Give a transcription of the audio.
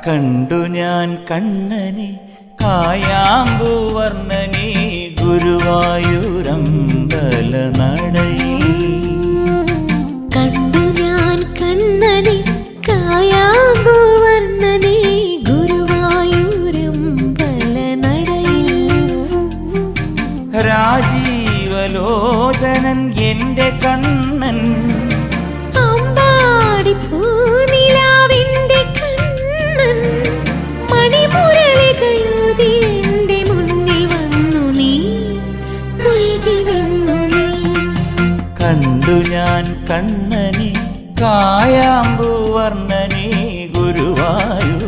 കണ്ടു ഞാൻ കണ്ണനെ കായാമ്പൂവർണ്ണനെ ഗുരുവായൂരമ്പല നടയിൽ. കണ്ടു ഞാൻ കണ്ണനെ കായാമ്പൂവർണ്ണനെ ഗുരുവായൂരമ്പല നടയിൽ. രാജീവലോചനൻ എന്റെ കണ്ണൻ അമ്പാടിപ്പൂനിലാവിന്റെ കണ്ണൻ മണിമുരളികയൂതി എന്റെ മുന്നിൽ വന്നു നീ പുൽകി നിന്നു നീ. കണ്ടു ഞാൻ കണ്ണനെ കായാമ്പൂവർണ്ണനെ ഗുരുവായൂരമ്പല